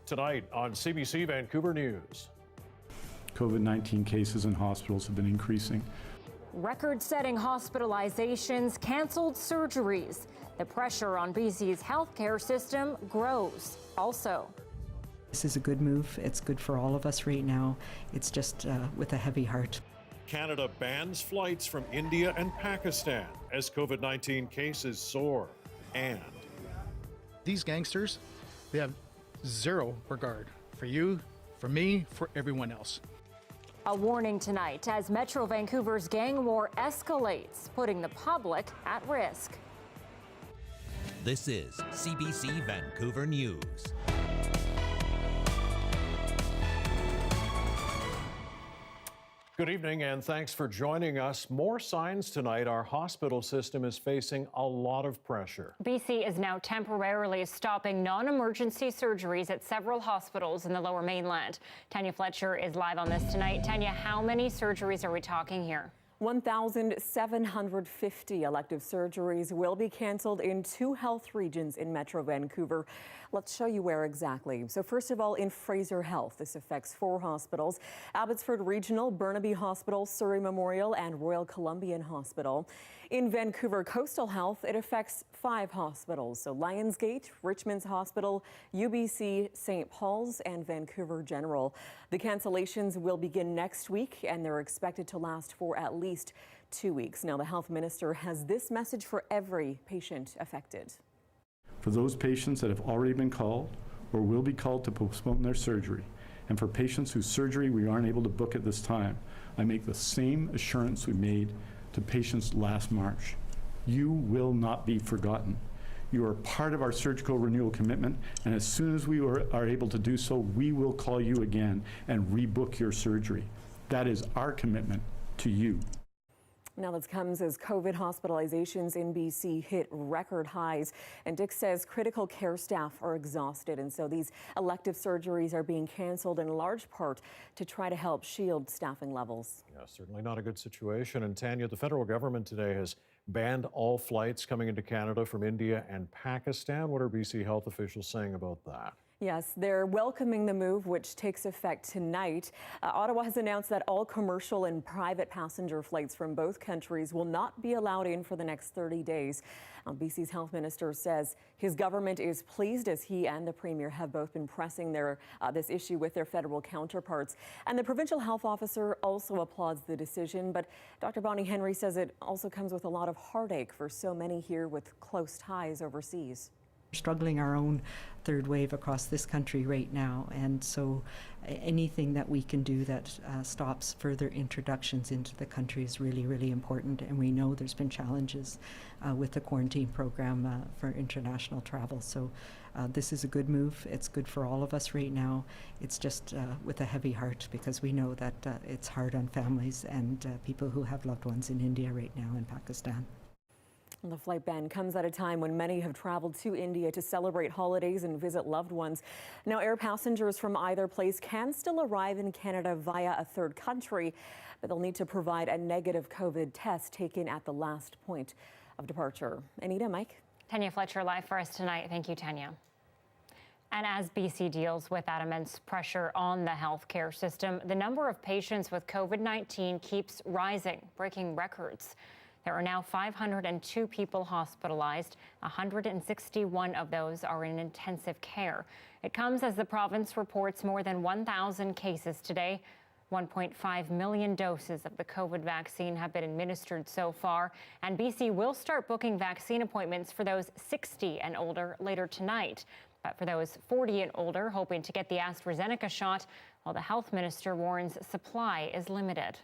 Tonight on CBC Vancouver News. COVID-19 cases in hospitals have been increasing. Record-setting hospitalizations, canceled surgeries. The pressure on BC's healthcare system grows. Also, this is a good move. It's good for all of us right now. It's just with a heavy heart. Canada bans flights from India and Pakistan as COVID-19 cases soar. And these gangsters, they have zero regard for you, for me, for everyone else. A warning tonight as Metro Vancouver's gang war escalates, putting the public at risk. This is CBC Vancouver News. Good evening and thanks for joining us. More signs tonight. Our hospital system is facing a lot of pressure. BC is now temporarily stopping non-emergency surgeries at several hospitals in the Lower Mainland. Tanya Fletcher is live on this tonight. Tanya, how many surgeries are we talking here? 1,750 elective surgeries will be canceled in 2 health regions in Metro Vancouver. Let's show you where exactly. So first of all, in Fraser Health, this affects 4 hospitals: Abbotsford Regional, Burnaby Hospital, Surrey Memorial, and Royal Columbian Hospital. In Vancouver Coastal Health, it affects 5 hospitals, so Lionsgate, Richmond's Hospital, UBC, St. Paul's, and Vancouver General. The cancellations will begin next week, and they're expected to last for at least 2 weeks. Now, the health minister has this message for every patient affected. For those patients that have already been called or will be called to postpone their surgery, and for patients whose surgery we aren't able to book at this time, I make the same assurance we made to patients last March. You will not be forgotten. You are part of our surgical renewal commitment, and as soon as we are able to do so, we will call you again and rebook your surgery. That is our commitment to you. Now, this comes as COVID hospitalizations in BC hit record highs. And Dick says critical care staff are exhausted. And so these elective surgeries are being canceled in large part to try to help shield staffing levels. Yeah, certainly not a good situation. And Tanya, the federal government today has banned all flights coming into Canada from India and Pakistan. What are BC health officials saying about that? Yes, they're welcoming the move, which takes effect tonight. Ottawa has announced that all commercial and private passenger flights from both countries will not be allowed in for the next 30 days. BC's health minister says his government is pleased as he and the premier have both been pressing this issue with their federal counterparts. And the provincial health officer also applauds the decision. But Dr. Bonnie Henry says it also comes with a lot of heartache for so many here with close ties overseas. Struggling our own third wave across this country right now, and so anything that we can do that stops further introductions into the country is really, really important. And we know there's been challenges with the quarantine program for international travel. So this is a good move. It's good for all of us right now. It's just with a heavy heart because we know that it's hard on families and people who have loved ones in India right now and Pakistan. The flight ban comes at a time when many have traveled to India to celebrate holidays and visit loved ones. Now, air passengers from either place can still arrive in Canada via a third country, but they'll need to provide a negative COVID test taken at the last point of departure. Anita, Mike? Tanya Fletcher live for us tonight. Thank you, Tanya. And as BC deals with that immense pressure on the healthcare system, the number of patients with COVID-19 keeps rising, breaking records. There are now 502 people hospitalized. 161 of those are in intensive care. It comes as the province reports more than 1,000 cases today. 1.5 million doses of the COVID vaccine have been administered so far, and BC will start booking vaccine appointments for those 60 and older later tonight. But for those 40 and older hoping to get the AstraZeneca shot, well, the health minister warns supply is limited.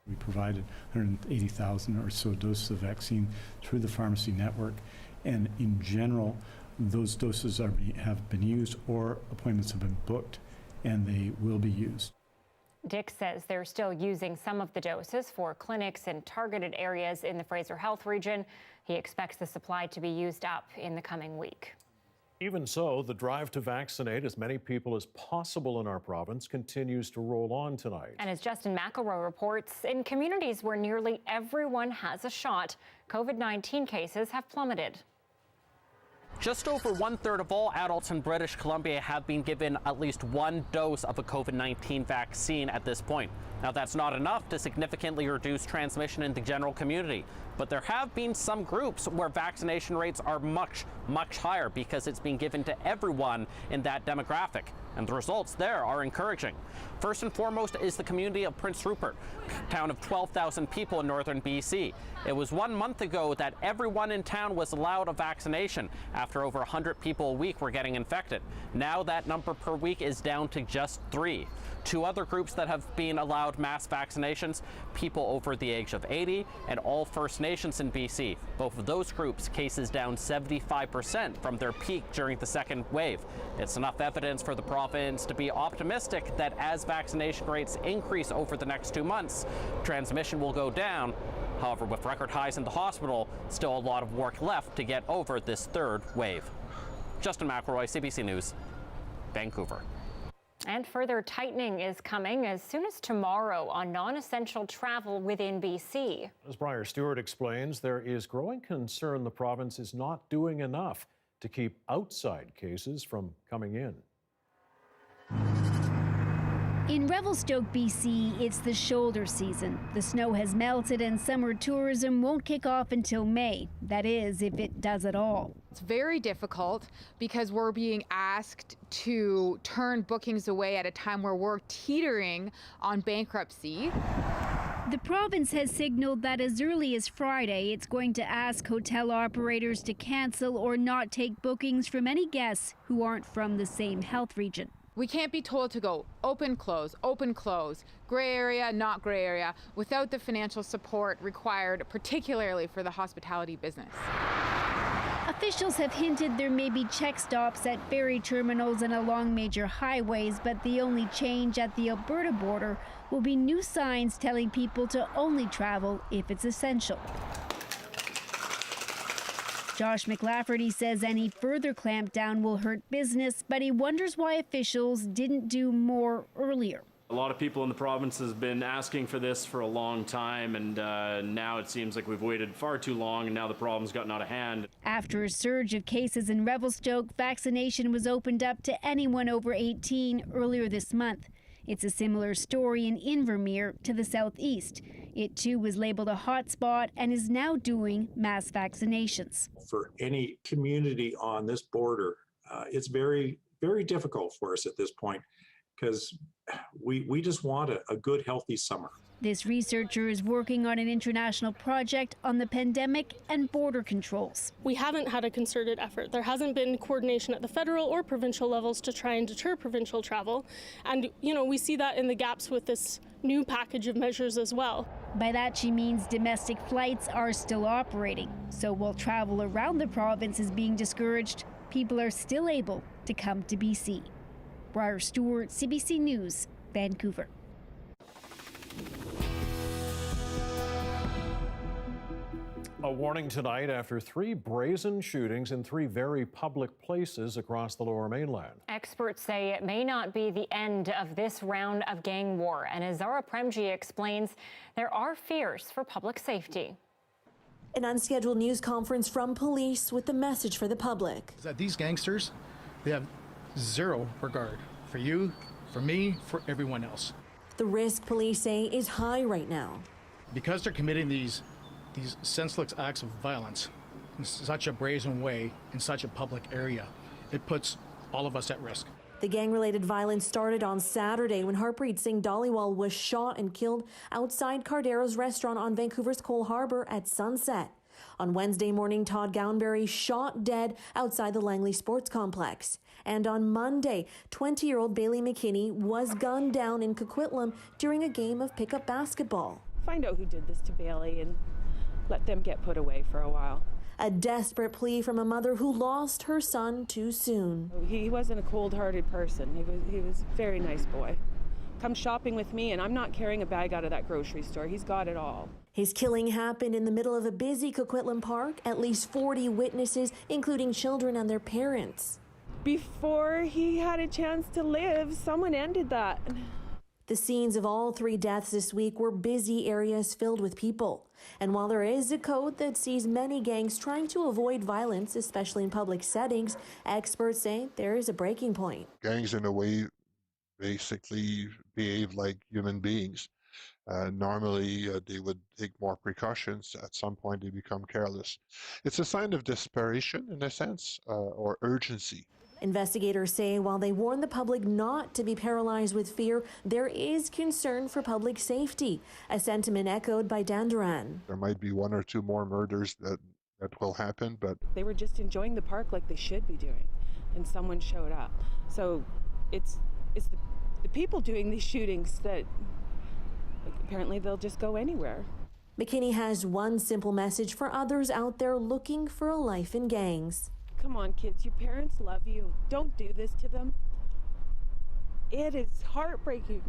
We provided 180,000 or so doses of vaccine through the pharmacy network, and in general, those doses have been used or appointments have been booked, and they will be used. Dick says they're still using some of the doses for clinics in targeted areas in the Fraser Health region. He expects the supply to be used up in the coming week. Even so, the drive to vaccinate as many people as possible in our province continues to roll on tonight. And as Justin McElroy reports, in communities where nearly everyone has a shot, COVID-19 cases have plummeted. Just over 1/3 of all adults in British Columbia have been given at least one dose of a COVID-19 vaccine at this point. Now, that's not enough to significantly reduce transmission in the general community, but there have been some groups where vaccination rates are much higher because it's being given to everyone in that demographic, and the results there are encouraging. First and foremost is the community of Prince Rupert, a town of 12,000 people in northern BC. It was 1 month ago that everyone in town was allowed a vaccination after over 100 people a week were getting infected. Now that number per week is down to just 3. Two other groups that have been allowed mass vaccinations, people over the age of 80 and all First Nations in BC. Both of those groups, cases down 75% from their peak during the second wave. It's enough evidence for the province to be optimistic that as vaccination rates increase over the next 2 months, transmission will go down. However, with record highs in the hospital, still a lot of work left to get over this third wave. Justin McElroy, CBC News, Vancouver. And further tightening is coming as soon as tomorrow on non-essential travel within BC. As Briar Stewart explains, there is growing concern the province is not doing enough to keep outside cases from coming in. In Revelstoke, BC, it's the shoulder season. The snow has melted and summer tourism won't kick off until May. That is, if it does at all. It's very difficult because we're being asked to turn bookings away at a time where we're teetering on bankruptcy. The province has signaled that as early as Friday, it's going to ask hotel operators to cancel or not take bookings from any guests who aren't from the same health region. We can't be told to go open, close, gray area, not gray area, without the financial support required, particularly for the hospitality business. Officials have hinted there may be check stops at ferry terminals and along major highways, but the only change at the Alberta border will be new signs telling people to only travel if it's essential. Josh McLafferty says any further clampdown will hurt business, but he wonders why officials didn't do more earlier. A lot of people in the province has been asking for this for a long time, and now it seems like we've waited far too long, and now the problem's gotten out of hand. After a surge of cases in Revelstoke, vaccination was opened up to anyone over 18 earlier this month. It's a similar story in Invermere to the southeast. It too was labeled a hotspot and is now doing mass vaccinations. For any community on this border, it's very, very difficult for us at this point because we just want a good, healthy summer. This researcher is working on an international project on the pandemic and border controls. We haven't had a concerted effort. There hasn't been coordination at the federal or provincial levels to try and deter provincial travel. And, we see that in the gaps with this new package of measures as well. By that, she means domestic flights are still operating. So while travel around the province is being discouraged, people are still able to come to BC. Briar Stewart, CBC News, Vancouver. A warning tonight after 3 brazen shootings in 3 very public places across the Lower Mainland. Experts say it may not be the end of this round of gang war. And as Zara Premji explains, there are fears for public safety. An unscheduled news conference from police with the message for the public. Is that these gangsters, they have zero regard for you, for me, for everyone else. The risk, police say, is high right now. Because they're committing these senseless acts of violence in such a brazen way, in such a public area, it puts all of us at risk. The gang-related violence started on Saturday when Harpreet Singh Dhaliwal was shot and killed outside Cardero's restaurant on Vancouver's Cole Harbour at sunset. On Wednesday morning, Todd Gownberry shot dead outside the Langley Sports Complex. And on Monday, 20-year-old Bailey McKinney was gunned down in Coquitlam during a game of pickup basketball. Find out who did this to Bailey and let them get put away for a while. A desperate plea from a mother who lost her son too soon. He wasn't a cold-hearted person. He was a very nice boy. Come shopping with me and I'm not carrying a bag out of that grocery store. He's got it all. His killing happened in the middle of a busy Coquitlam Park. At least 40 witnesses, including children and their parents. Before he had a chance to live, someone ended that. The scenes of all 3 deaths this week were busy areas filled with people. And while there is a code that sees many gangs trying to avoid violence, especially in public settings, experts say there is a breaking point. Gangs, in a way, basically behave like human beings. Normally, they would take more precautions. At some point, they become careless. It's a sign of desperation, in a sense, or urgency. Investigators say while they warn the public not to be paralyzed with fear, there is concern for public safety, a sentiment echoed by Dan Duran. There might be 1 or 2 more murders that will happen, but They were just enjoying the park like they should be doing, and someone showed up. So it's the people doing these shootings that apparently they'll just go anywhere. McKinney has one simple message for others out there looking for a life in gangs. Come on, kids, your parents love you. Don't do this to them. It is heartbreaking.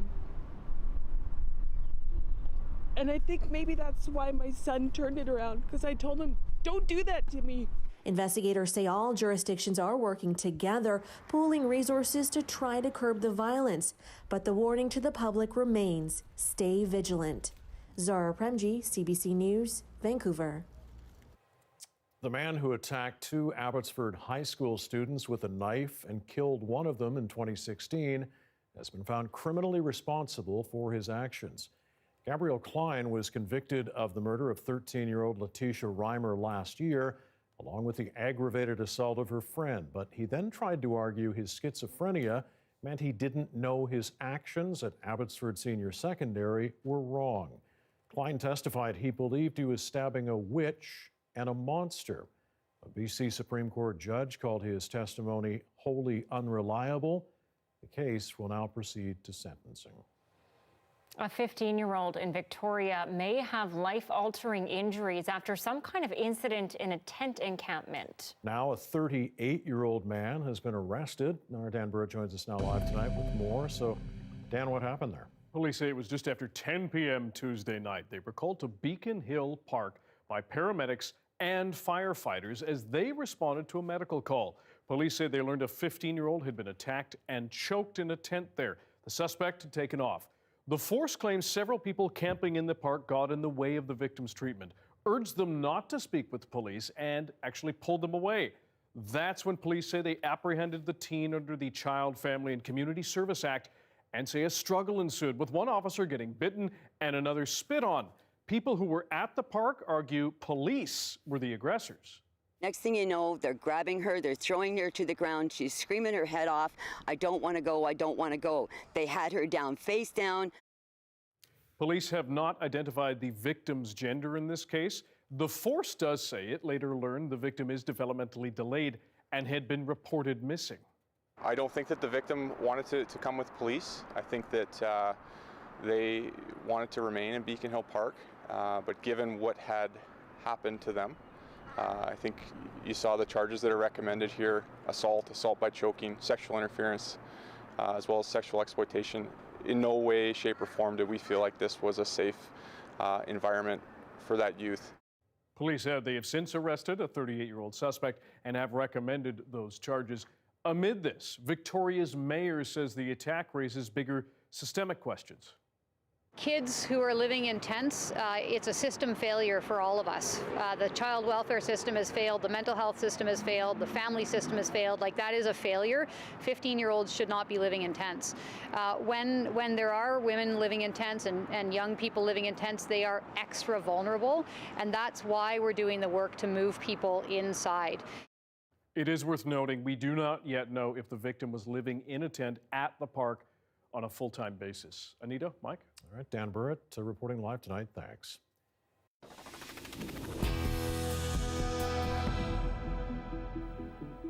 And I think maybe that's why my son turned it around, because I told him, don't do that to me. Investigators say all jurisdictions are working together, pooling resources to try to curb the violence. But the warning to the public remains: stay vigilant. Zara Premji, CBC News, Vancouver. The man who attacked 2 Abbotsford high school students with a knife and killed one of them in 2016 has been found criminally responsible for his actions. Gabriel Klein was convicted of the murder of 13-year-old Letitia Reimer last year, along with the aggravated assault of her friend. But he then tried to argue his schizophrenia meant he didn't know his actions at Abbotsford Senior Secondary were wrong. Klein testified he believed he was stabbing a witch and a monster. A BC Supreme Court judge called his testimony wholly unreliable. The case will now proceed to sentencing. A 15-year-old in Victoria may have life-altering injuries after some kind of incident in a tent encampment. Now a 38-year-old man has been arrested. Our Dan Burrett joins us now live tonight with more. So, Dan, what happened there? Police say it was just after 10 p.m. Tuesday night. They were called to Beacon Hill Park by paramedics and firefighters as they responded to a medical call. Police say they learned a 15-year-old had been attacked and choked in a tent there. The suspect had taken off. The force claims several people camping in the park got in the way of the victim's treatment, urged them not to speak with police, and actually pulled them away. That's when police say they apprehended the teen under the Child, Family and Community Service Act and say a struggle ensued, with one officer getting bitten and another spit on. People who were at the park argue police were the aggressors. Next thing you know, they're grabbing her, they're throwing her to the ground, she's screaming her head off, I don't want to go, I don't want to go. They had her down, face down. Police have not identified the victim's gender in this case. The force does say it later learned the victim is developmentally delayed and had been reported missing. I don't think that the victim wanted to come with police. I think that they wanted to remain in Beacon Hill Park, but given what had happened to them, I think you saw the charges that are recommended here: assault, assault by choking, sexual interference, as well as sexual exploitation. In no way, shape, or form did we feel like this was a safe environment for that youth. Police said they have since arrested a 38-year-old suspect and have recommended those charges. Amid this, Victoria's mayor says the attack raises bigger systemic questions. Kids who are living in tents, it's a system failure for all of us. The child welfare system has failed, the mental health system has failed, the family system has failed. Like, that is a failure. 15-year-olds should not be living in tents. When there are women living in tents and young people living in tents, they are extra vulnerable, and that's why we're doing the work to move people inside. It is worth noting we do not yet know if the victim was living in a tent at the park on a full-time basis. Anita, Mike? All right, Dan Burrett reporting live tonight. Thanks.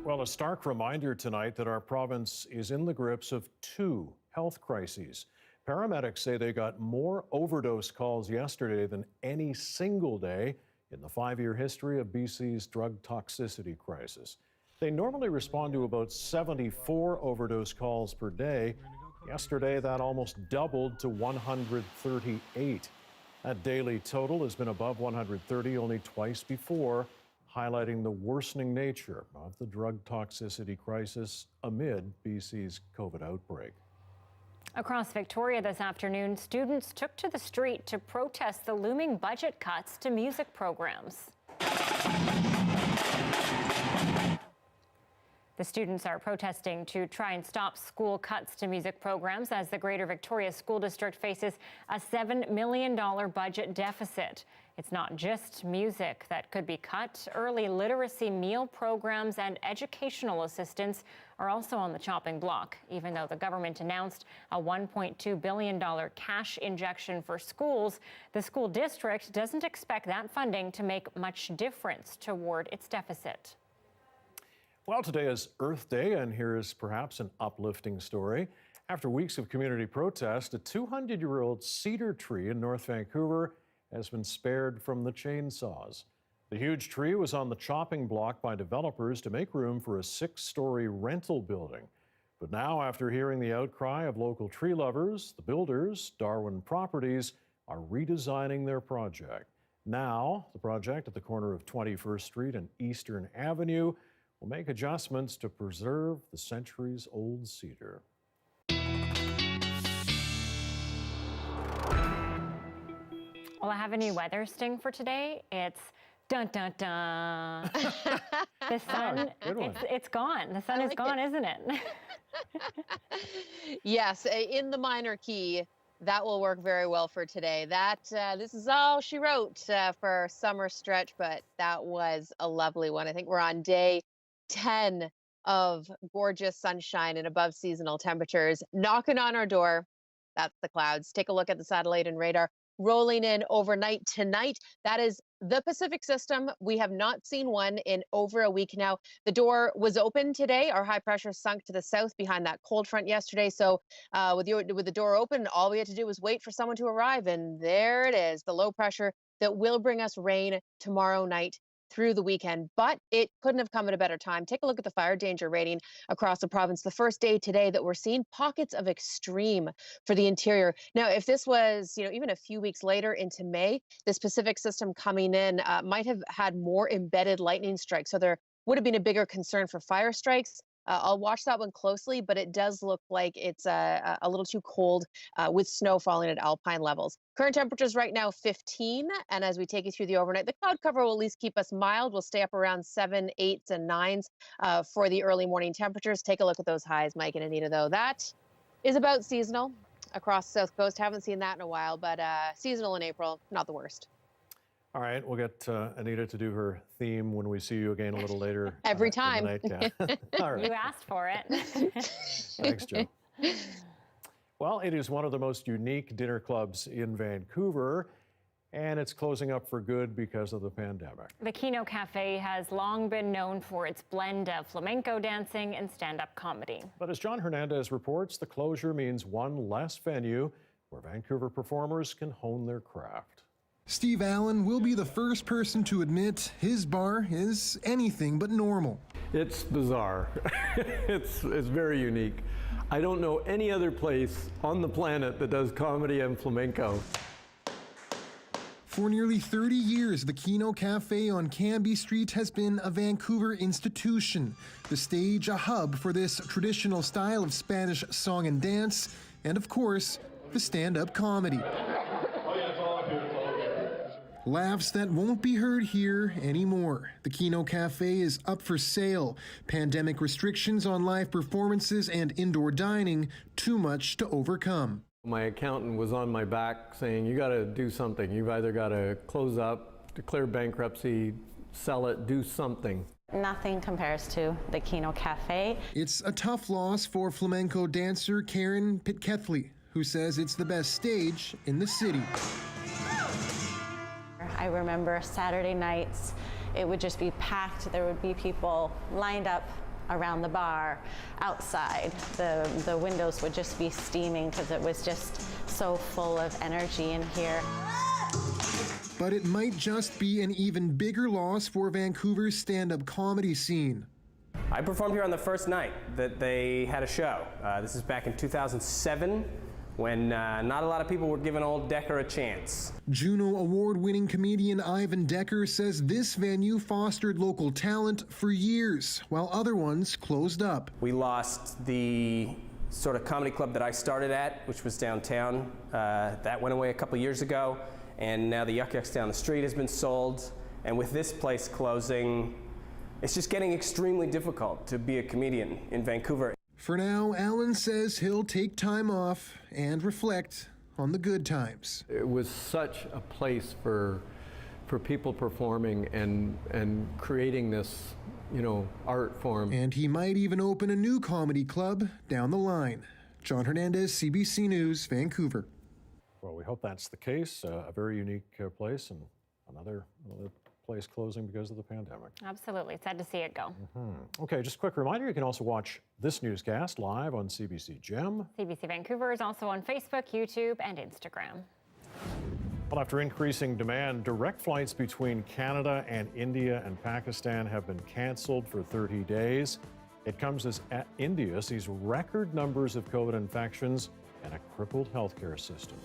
Well, a stark reminder tonight that our province is in the grips of 2 health crises. Paramedics say they got more overdose calls yesterday than any single day in the 5-year history of BC's drug toxicity crisis. They normally respond to about 74 overdose calls per day. Yesterday, that almost doubled to 138. That daily total has been above 130 only twice before, highlighting the worsening nature of the drug toxicity crisis amid BC's COVID outbreak. Across Victoria this afternoon, students took to the street to protest the looming budget cuts to music programs. The students are protesting to try and stop school cuts to music programs as the Greater Victoria School District faces a $7 million budget deficit. It's not just music that could be cut. Early literacy meal programs and educational assistance are also on the chopping block, even though the government announced a $1.2 billion cash injection for schools. The school district doesn't expect that funding to make much difference toward its deficit. Well, today is Earth Day, and here is perhaps an uplifting story. After weeks of community protest, a 200-year-old cedar tree in North Vancouver has been spared from the chainsaws. The huge tree was on the chopping block by developers to make room for a 6-story rental building. But now, after hearing the outcry of local tree lovers, the builders, Darwin Properties, are redesigning their project. Now, the project at the corner of 21st Street and Eastern Avenue will make adjustments to preserve the centuries-old cedar. Well, I have a new weather sting for today. It's dun dun dun. The sun, it's gone. The sun is gone, isn't it? Yes, in the minor key, that will work very well for today. This is all she wrote for summer stretch, but that was a lovely one. I think we're on day 10 of gorgeous sunshine and above seasonal temperatures. Knocking on our door, that's the clouds. Take a look at the satellite and radar. Rolling in overnight tonight. That is the Pacific system. We have not seen one in over a week now. The door was open today. Our high pressure sunk to the south behind that cold front yesterday. So with the door open, all we had to do was wait for someone to arrive. And there it is, the low pressure that will bring us rain tomorrow night through the weekend, but it couldn't have come at a better time. Take a look at the fire danger rating across the province. The first day today that we're seeing pockets of extreme for the interior. Now, if this was, even a few weeks later into May, this Pacific system coming in might have had more embedded lightning strikes. So there would have been a bigger concern for fire strikes. I'll watch that one closely, but it does look like it's a little too cold with snow falling at alpine levels. Current temperatures right now 15, and as we take you through the overnight, the cloud cover will at least keep us mild. We'll stay up around 7, 8s, and 9s for the early morning temperatures. Take a look at those highs, Mike and Anita, though. That is about seasonal across the South Coast. Haven't seen that in a while, but seasonal in April, not the worst. All right, we'll get Anita to do her theme when we see you again a little later. Every time. All right. You asked for it. Thanks, Joe. Well, it is one of the most unique dinner clubs in Vancouver, and it's closing up for good because of the pandemic. The Kino Cafe has long been known for its blend of flamenco dancing and stand-up comedy. But as John Hernandez reports, the closure means one less venue where Vancouver performers can hone their craft. Steve Allen will be the first person to admit his bar is anything but normal. It's bizarre. It's very unique. I don't know any other place on the planet that does comedy and flamenco. For nearly 30 years, the Kino Cafe on Cambie Street has been a Vancouver institution, the stage a hub for this traditional style of Spanish song and dance, and of course, the stand-up comedy. Laughs that won't be heard here anymore. The Kino Cafe is up for sale. Pandemic restrictions on live performances and indoor dining, too much to overcome. My accountant was on my back saying, you got to do something. You've either got to close up, declare bankruptcy, sell it, do something. Nothing compares to the Kino Cafe. It's a tough loss for flamenco dancer Karen Pitkethly, who says it's the best stage in the city. I remember Saturday nights, it would just be packed. There would be people lined up around the bar, outside. The windows would just be steaming because it was just so full of energy in here. But it might just be an even bigger loss for Vancouver's stand-up comedy scene. I performed here on the first night that they had a show. This is back in 2007. When not a lot of people were giving old Decker a chance. Juno Award-winning comedian Ivan Decker says this venue fostered local talent for years, while other ones closed up. We lost the sort of comedy club that I started at, which was downtown. That went away a couple years ago, and now the Yuck Yucks down the street has been sold. And with this place closing, it's just getting extremely difficult to be a comedian in Vancouver. For now, Alan says he'll take time off and reflect on the good times. It was such a place for people performing and creating this, art form. And he might even open a new comedy club down the line. John Hernandez, CBC News, Vancouver. Well, we hope that's the case. A very unique place, and another place closing because of the pandemic. Absolutely. Sad to see it go. Okay, just a quick reminder, you can also watch this newscast live on CBC Gem. CBC Vancouver is also on Facebook, YouTube, and Instagram. Well, after increasing demand, direct flights between Canada and India and Pakistan have been canceled for 30 days. It comes as India sees record numbers of COVID infections and a crippled healthcare system.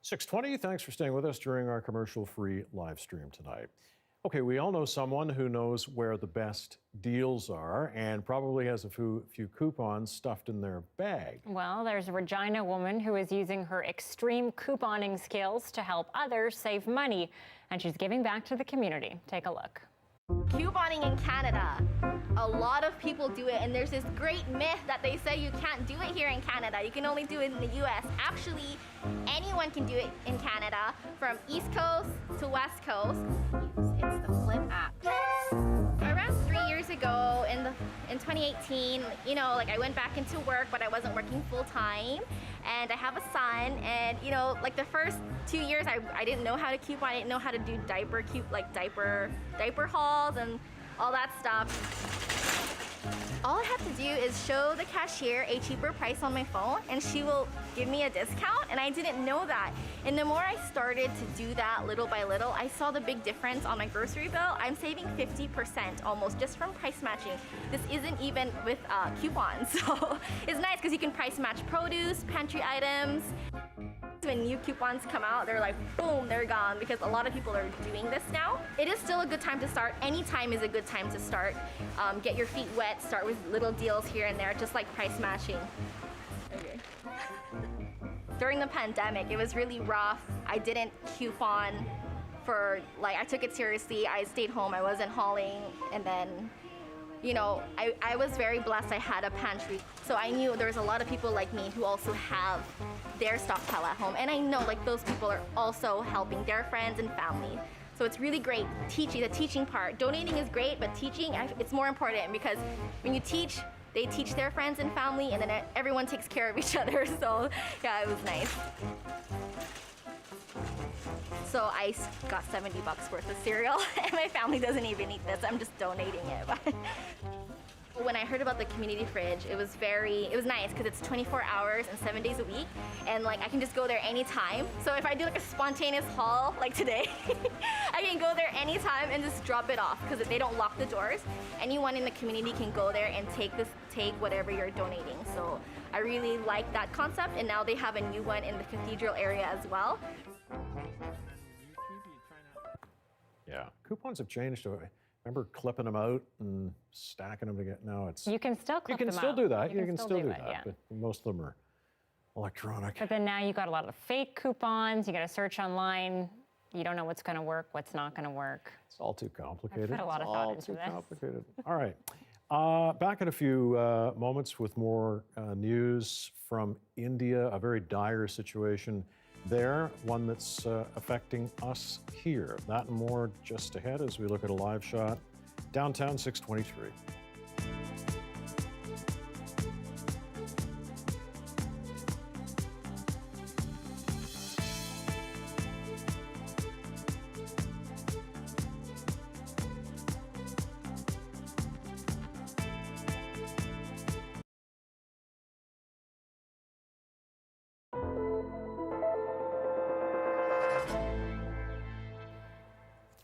.20, thanks for staying with us during our commercial-free live stream tonight. Okay, we all know someone who knows where the best deals are and probably has a few coupons stuffed in their bag. Well, there's a Regina woman who is using her extreme couponing skills to help others save money, and she's giving back to the community. Take a look. Couponing in Canada. A lot of people do it, and there's this great myth that they say you can't do it here in Canada. You can only do it in the US. Actually, anyone can do it in Canada from East Coast to West Coast. It's the Flip app. Around 3 years ago in 2018, I went back into work, but I wasn't working full time. And I have a son, and the first 2 years I didn't know how to coupon. I didn't know how to do diaper hauls and all that stuff. All I have to do is show the cashier a cheaper price on my phone, and she will give me a discount, and I didn't know that. And the more I started to do that little by little, I saw the big difference on my grocery bill. I'm saving 50% almost just from price matching. This isn't even with coupons, so it's nice because you can price match produce, pantry items. When new coupons come out, they're like, boom, they're gone, because a lot of people are doing this now. It is still a good time to start. Any time is a good time to start. Get your feet wet, start with little deals here and there, just like price matching. Okay. During the pandemic, it was really rough. I didn't coupon I took it seriously. I stayed home, I wasn't hauling, and then I was very blessed. I had a pantry, so I knew there was a lot of people like me who also have their stockpile at home, and I know those people are also helping their friends and family. So it's really great the teaching part. Donating is great, but teaching, it's more important, because when you teach, they teach their friends and family, and then everyone takes care of each other. So yeah, it was nice. So I got $70 worth of cereal, and my family doesn't even eat this. I'm just donating it. When I heard about the community fridge, it was nice because it's 24 hours and 7 days a week, and I can just go there anytime. So if I do a spontaneous haul like today, I can go there anytime and just drop it off because they don't lock the doors. Anyone in the community can go there and take whatever you're donating. So I really like that concept, and now they have a new one in the Cathedral area as well. Yeah, coupons have changed. Remember clipping them out and stacking them together? No, You can still clip them out. You can still do that. You can still do that. Yeah. But most of them are electronic. But then now you got a lot of fake coupons. You got to search online. You don't know what's going to work, what's not going to work. It's all too complicated. I put a lot of thought into this. All too complicated. All right. Back in a few moments with more news from India. A very dire situation there, one that's affecting us here. That and more just ahead as we look at a live shot. Downtown 623.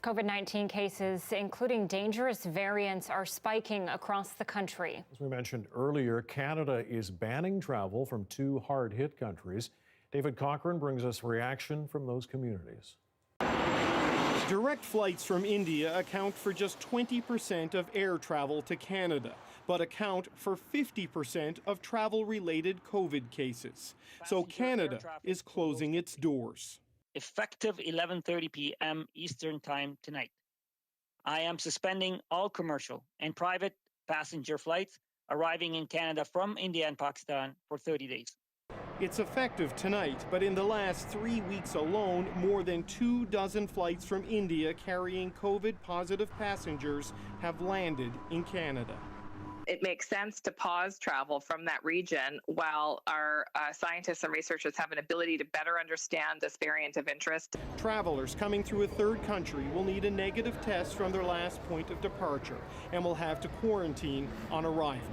COVID-19 cases, including dangerous variants, are spiking across the country. As we mentioned earlier, Canada is banning travel from 2 hard-hit countries. David Cochran brings us reaction from those communities. Direct flights from India account for just 20% of air travel to Canada, but account for 50% of travel-related COVID cases. So Canada is closing its doors. Effective 11:30 p.m. Eastern Time tonight, I am suspending all commercial and private passenger flights arriving in Canada from India and Pakistan for 30 days. It's effective tonight, but in the last 3 weeks alone, more than 24 flights from India carrying COVID-positive passengers have landed in Canada. It makes sense to pause travel from that region while our scientists and researchers have an ability to better understand this variant of interest. Travelers coming through a third country will need a negative test from their last point of departure and will have to quarantine on arrival.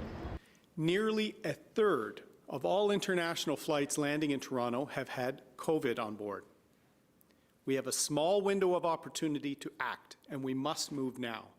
Nearly a third of all international flights landing in Toronto have had COVID on board. We have a small window of opportunity to act, and we must move now.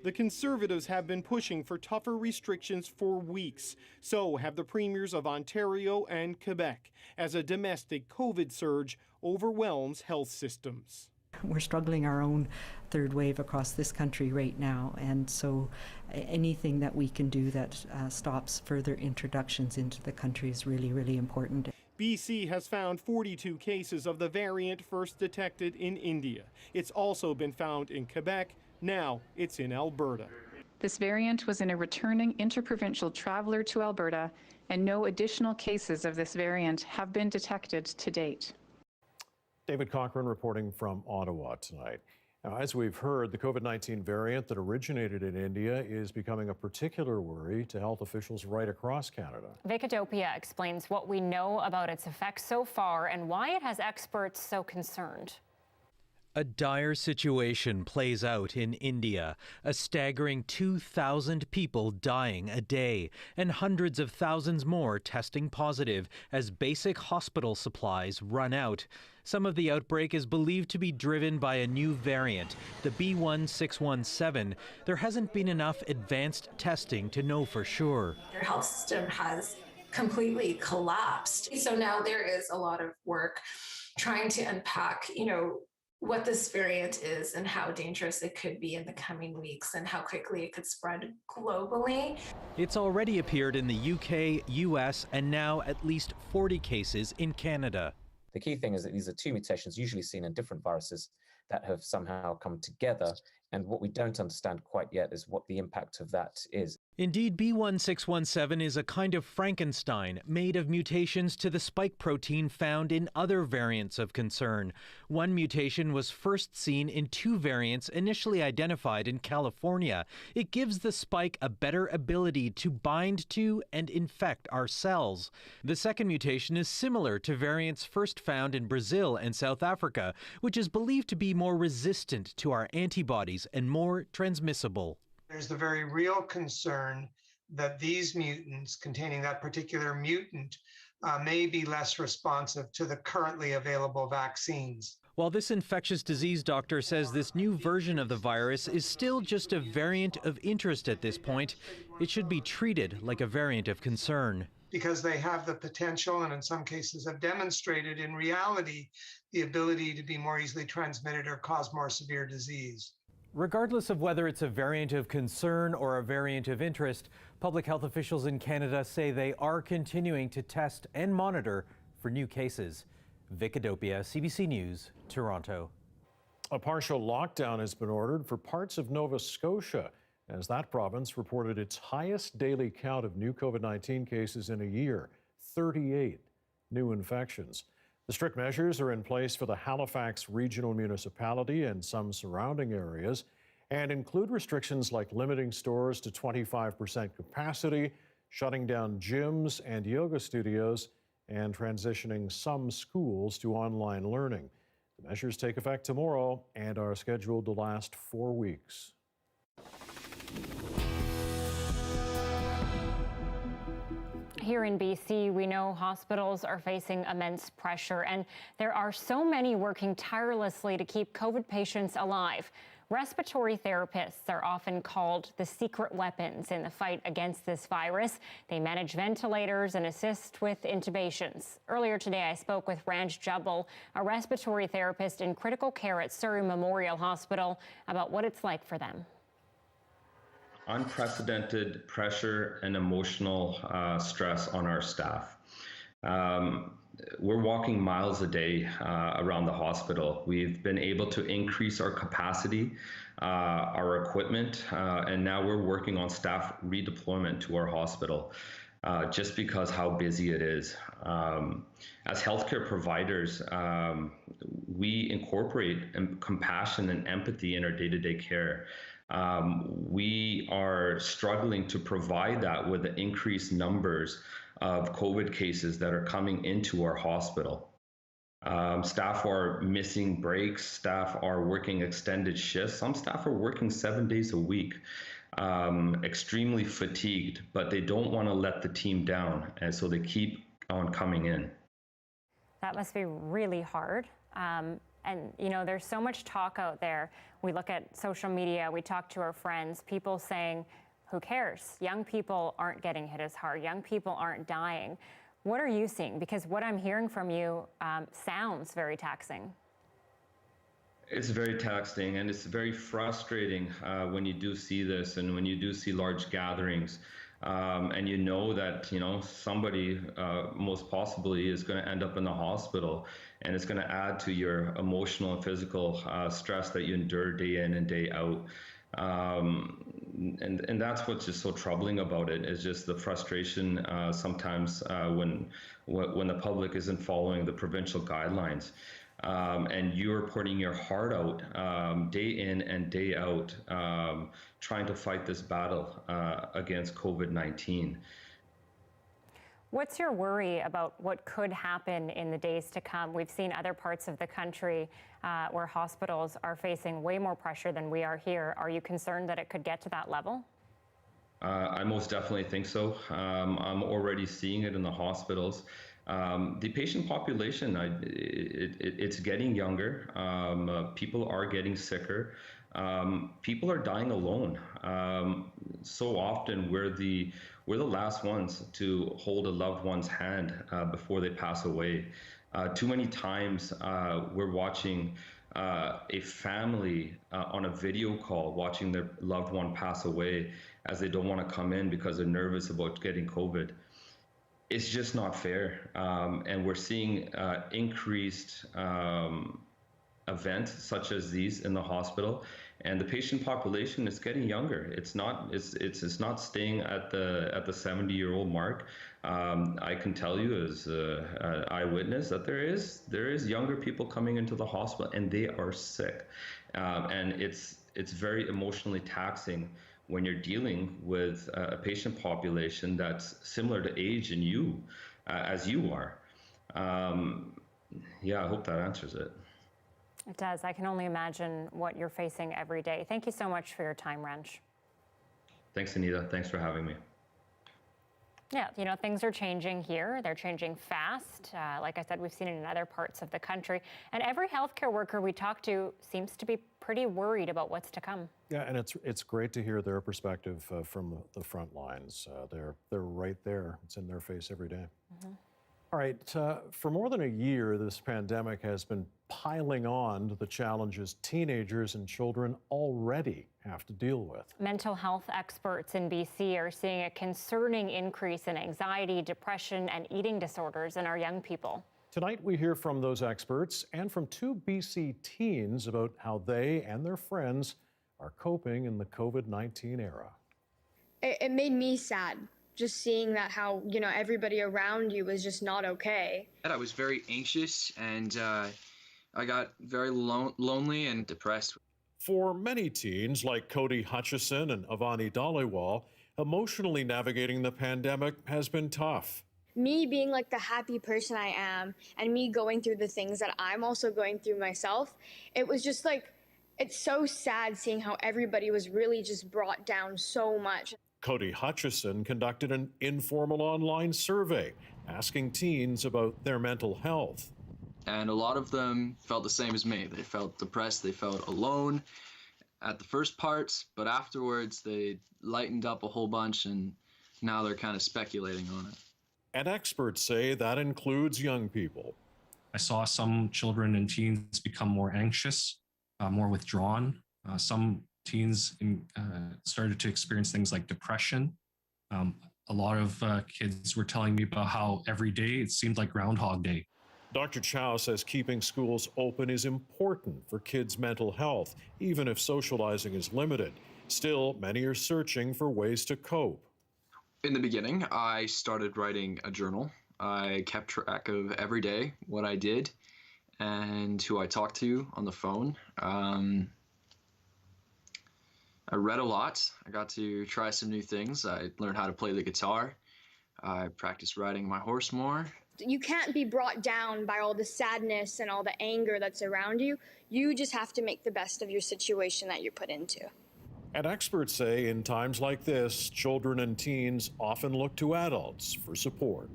The Conservatives have been pushing for tougher restrictions for weeks. So have the premiers of Ontario and Quebec, as a domestic COVID surge overwhelms health systems. We're struggling our own third wave across this country right now, and so anything that we can do that stops further introductions into the country is really, really important. BC has found 42 cases of the variant first detected in India. It's also been found in Quebec. Now it's in Alberta. This variant was in a returning interprovincial traveler to Alberta, and no additional cases of this variant have been detected to date. David Cochran reporting from Ottawa tonight. Now, as we've heard, the COVID-19 variant that originated in India is becoming a particular worry to health officials right across Canada. Vicadopia explains what we know about its effects so far and why it has experts so concerned. A dire situation plays out in India, a staggering 2,000 people dying a day and hundreds of thousands more testing positive as basic hospital supplies run out. Some of the outbreak is believed to be driven by a new variant, the B.1.617. There hasn't been enough advanced testing to know for sure. Their health system has completely collapsed. So now there is a lot of work trying to unpack, what this variant is and how dangerous it could be in the coming weeks and how quickly it could spread globally. It's already appeared in the UK, US, and now at least 40 cases in Canada. The key thing is that these are two mutations usually seen in different viruses that have somehow come together. And what we don't understand quite yet is what the impact of that is. Indeed, B.1.617 is a kind of Frankenstein made of mutations to the spike protein found in other variants of concern. One mutation was first seen in two variants initially identified in California. It gives the spike a better ability to bind to and infect our cells. The second mutation is similar to variants first found in Brazil and South Africa, which is believed to be more resistant to our antibodies and more transmissible. There's the very real concern that these mutants containing that particular mutant may be less responsive to the currently available vaccines. While this infectious disease doctor says this new version of the virus is still just a variant of interest at this point, it should be treated like a variant of concern. Because they have the potential, and in some cases have demonstrated in reality, the ability to be more easily transmitted or cause more severe disease. Regardless of whether it's a variant of concern or a variant of interest, public health officials in Canada say they are continuing to test and monitor for new cases. Vicadopia, CBC News, Toronto. A partial lockdown has been ordered for parts of Nova Scotia as that province reported its highest daily count of new COVID-19 cases in a year, 38 new infections. The strict measures are in place for the Halifax Regional Municipality and some surrounding areas and include restrictions like limiting stores to 25% capacity, shutting down gyms and yoga studios, and transitioning some schools to online learning. The measures take effect tomorrow and are scheduled to last 4 weeks. Here in BC, we know hospitals are facing immense pressure, and there are so many working tirelessly to keep COVID patients alive. Respiratory therapists are often called the secret weapons in the fight against this virus. They manage ventilators and assist with intubations. Earlier today, I spoke with Ranj Jubbal, a respiratory therapist in critical care at Surrey Memorial Hospital, about what it's like for them. Unprecedented pressure and emotional stress on our staff. We're walking miles a day around the hospital. We've been able to increase our capacity, our equipment, and now we're working on staff redeployment to our hospital just because how busy it is. As healthcare providers, we incorporate compassion and empathy in our day-to-day care. We are struggling to provide that with the increased numbers of COVID cases that are coming into our hospital. Staff are missing breaks, staff are working extended shifts. Some staff are working 7 days a week, extremely fatigued, but they don't want to let the team down, and so they keep on coming in. That must be really hard. And, you know, there's so much talk out there. We look at social media, we talk to our friends, people saying, who cares? Young people aren't getting hit as hard. Young people aren't dying. What are you seeing? Because what I'm hearing from you sounds very taxing. It's very taxing, and it's very frustrating when you do see this and when you do see large gatherings. And you know that, you know, somebody most possibly is going to end up in the hospital, and it's going to add to your emotional and physical stress that you endure day in and day out. And that's what's just so troubling about it, is just the frustration sometimes when the public isn't following the provincial guidelines. And you're putting your heart out day in and day out, trying to fight this battle against COVID-19. What's your worry about what could happen in the days to come? We've seen other parts of the country where hospitals are facing way more pressure than we are here. Are you concerned that it could get to that level? I most definitely think so. I'm already seeing it in the hospitals. The patient population, it's getting younger. People are getting sicker. People are dying alone. So often we're the last ones to hold a loved one's hand before they pass away. Too many times we're watching a family on a video call watching their loved one pass away as they don't want to come in because they're nervous about getting COVID. It's just not fair. And we're seeing increased events such as these in the hospital, and the patient population is getting younger. It's not staying at the 70-year-old mark. I can tell you as an eyewitness that there is younger people coming into the hospital, and they are sick, and it's very emotionally taxing when you're dealing with a patient population that's similar to age and you, as you are. Yeah, I hope that answers it. It does. I can only imagine what you're facing every day. Thank you so much for your time, Ranj. Thanks, Anita. Thanks for having me. Yeah, you know, things are changing here. They're changing fast. Like I said, we've seen it in other parts of the country. And every healthcare worker we talk to seems to be pretty worried about what's to come. Yeah, and it's great to hear their perspective from the front lines. They're right there. It's in their face every day. Mm-hmm. All right, for more than a year, this pandemic has been piling on to the challenges teenagers and children already have to deal with. Mental health experts in BC are seeing a concerning increase in anxiety, depression, and eating disorders in our young people. Tonight, we hear from those experts and from two BC teens about how they and their friends are coping in the COVID-19 era. It made me sad. Just seeing that how, you know, everybody around you was just not okay. I was very anxious, and I got very lonely and depressed. For many teens, like Cody Hutchison and Avani Dhaliwal, emotionally navigating the pandemic has been tough. Me being like the happy person I am, and me going through the things that I'm also going through myself, it was just like, it's so sad seeing how everybody was really just brought down so much. Cody Hutchison conducted an informal online survey asking teens about their mental health. And a lot of them felt the same as me. They felt depressed, they felt alone, at the first parts, but afterwards they lightened up a whole bunch, and now they're kind of speculating on it. And experts say that includes young people. I saw some children and teens become more anxious, more withdrawn. Some teens started to experience things like depression. A lot of kids were telling me about how every day it seemed like Groundhog Day. Dr. Chow says keeping schools open is important for kids' mental health, even if socializing is limited. Still, many are searching for ways to cope. In the beginning, I started writing a journal. I kept track of every day what I did and who I talked to on the phone. I read a lot. I got to try some new things. I learned how to play the guitar. I practiced riding my horse more. You can't be brought down by all the sadness and all the anger that's around you. You just have to make the best of your situation that you're put into. And experts say in times like this, children and teens often look to adults for support.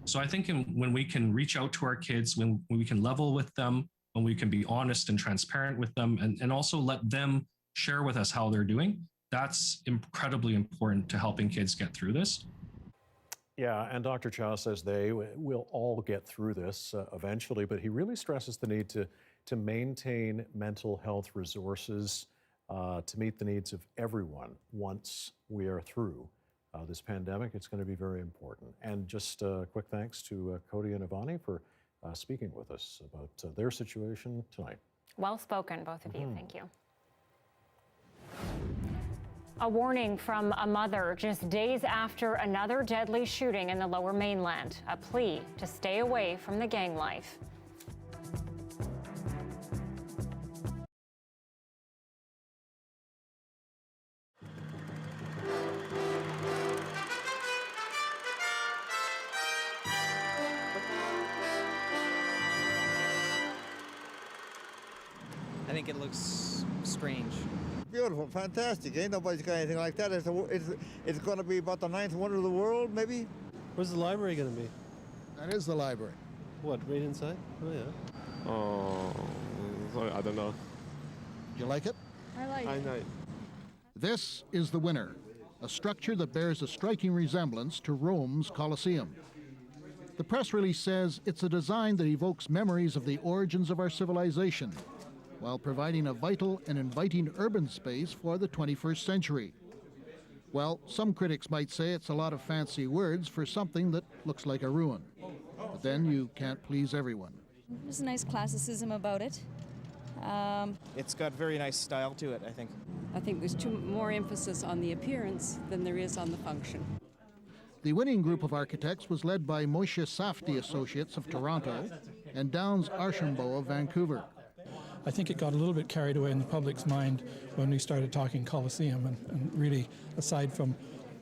So I think when we can reach out to our kids, when we can level with them, when we can be honest and transparent with them, and also let them share with us how they're doing, that's incredibly important to helping kids get through this. Yeah, and Dr. Chow says they will all get through this eventually, but he really stresses the need to maintain mental health resources to meet the needs of everyone once we are through this pandemic. It's going to be very important. And just quick thanks to Cody and Ivani for speaking with us about their situation tonight. Well spoken, both of you. Thank you. A warning from a mother just days after another deadly shooting in the Lower Mainland. A plea to stay away from the gang life. I think it looks strange. Beautiful, fantastic. Ain't nobody's got anything like that. It's going to be about the 9th wonder of the world, maybe. Where's the library going to be? That is the library. What, right inside? Oh, yeah. Oh, I don't know. You like it? I like it. This is the Winner, a structure that bears a striking resemblance to Rome's Colosseum. The press release says it's a design that evokes memories of the origins of our civilization, while providing a vital and inviting urban space for the 21st century. Well, some critics might say it's a lot of fancy words for something that looks like a ruin. But then you can't please everyone. There's a nice classicism about it. It's got very nice style to it, I think. I think there's more emphasis on the appearance than there is on the function. The winning group of architects was led by Moshe Safdie Associates of Toronto and Downs Archambault of Vancouver. I think it got a little bit carried away in the public's mind when we started talking Colosseum, and really, aside from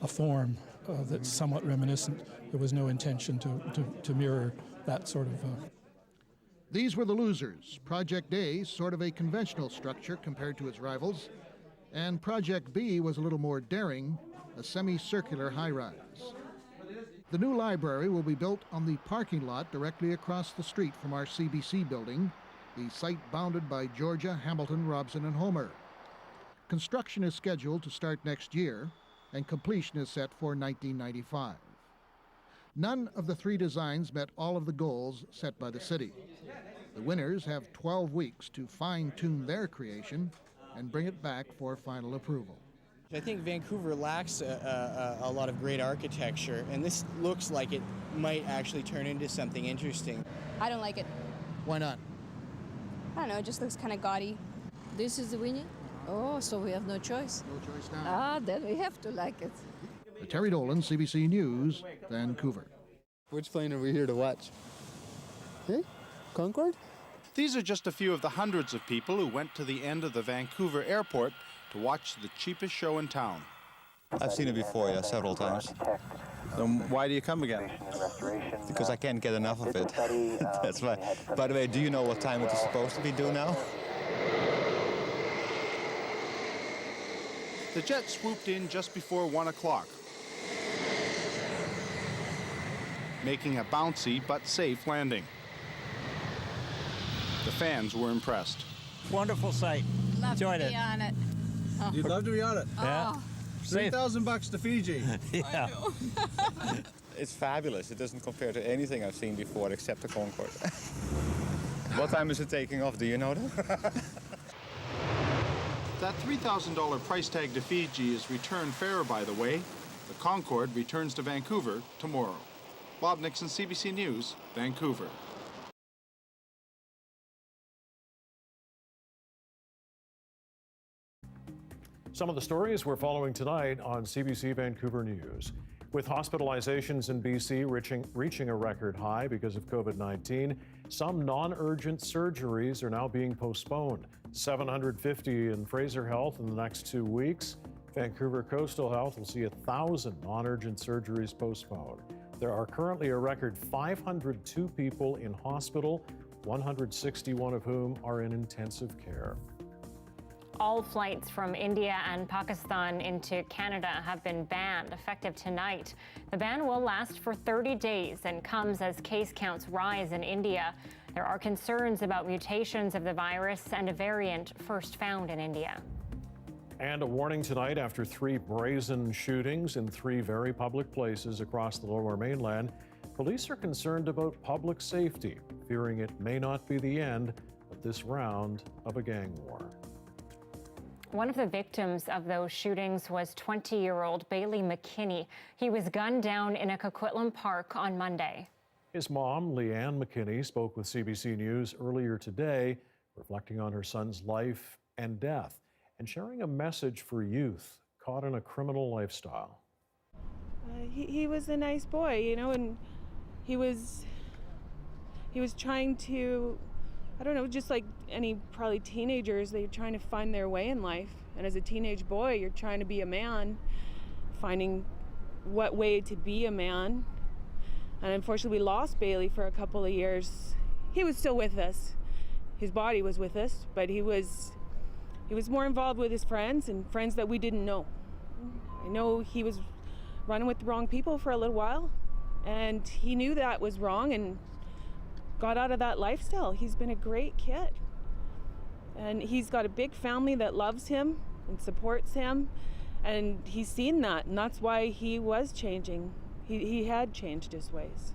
a form that's somewhat reminiscent, there was no intention to mirror that sort of... These were the losers. Project A, sort of a conventional structure compared to its rivals, and Project B was a little more daring, a semicircular high-rise. The new library will be built on the parking lot directly across the street from our CBC building, the site bounded by Georgia, Hamilton, Robson, and Homer. Construction is scheduled to start next year, and completion is set for 1995. None of the three designs met all of the goals set by the city. The winners have 12 weeks to fine-tune their creation and bring it back for final approval. I think Vancouver lacks a lot of great architecture, and this looks like it might actually turn into something interesting. I don't like it. Why not? I don't know, it just looks kind of gaudy. This is the winning? Oh, so we have no choice. No choice now. Then we have to like it. Terry Dolan, CBC News, Vancouver. Which plane are we here to watch? Hey, Concorde? These are just a few of the hundreds of people who went to the end of the Vancouver airport to watch the cheapest show in town. I've seen it before, yeah, several times. Then why do you come again? Because I can't get enough of it. That's why. By the way, do you know what time it is supposed to be due now? The jet swooped in just before 1 o'clock, making a bouncy but safe landing. The fans were impressed. Wonderful sight. Love Enjoyed to be it. on it. You'd love to be on it. Yeah. $3,000 to Fiji. Yeah. It's fabulous. It doesn't compare to anything I've seen before except the Concorde. What time is it taking off? Do you know that? That $3,000 price tag to Fiji is return fare, by the way. The Concorde returns to Vancouver tomorrow. Bob Nixon, CBC News, Vancouver. Some of the stories we're following tonight on CBC Vancouver News. With hospitalizations in BC reaching a record high because of COVID-19, some non-urgent surgeries are now being postponed. 750 in Fraser Health in the next 2 weeks. Vancouver Coastal Health will see 1,000 non-urgent surgeries postponed. There are currently a record 502 people in hospital, 161 of whom are in intensive care. All flights from India and Pakistan into Canada have been banned, effective tonight. The ban will last for 30 days and comes as case counts rise in India. There are concerns about mutations of the virus and a variant first found in India. And a warning tonight after 3 brazen shootings in 3 very public places across the Lower Mainland. Police are concerned about public safety, fearing it may not be the end of this round of a gang war. One of the victims of those shootings was 20-year-old Bailey McKinney. He was gunned down in a Coquitlam park on Monday. His mom, Leanne McKinney, spoke with CBC News earlier today, reflecting on her son's life and death and sharing a message for youth caught in a criminal lifestyle. He was a nice boy, you know, and he was trying to, I don't know, just like any probably teenagers, they're trying to find their way in life. And as a teenage boy, you're trying to be a man, finding what way to be a man. And unfortunately, we lost Bailey for a couple of years. He was still with us. His body was with us, but he was more involved with his friends and friends that we didn't know. I know he was running with the wrong people for a little while, and he knew that was wrong and got out of that lifestyle. He's been a great kid. And he's got a big family that loves him and supports him, and he's seen that, and that's why he was changing. He had changed his ways.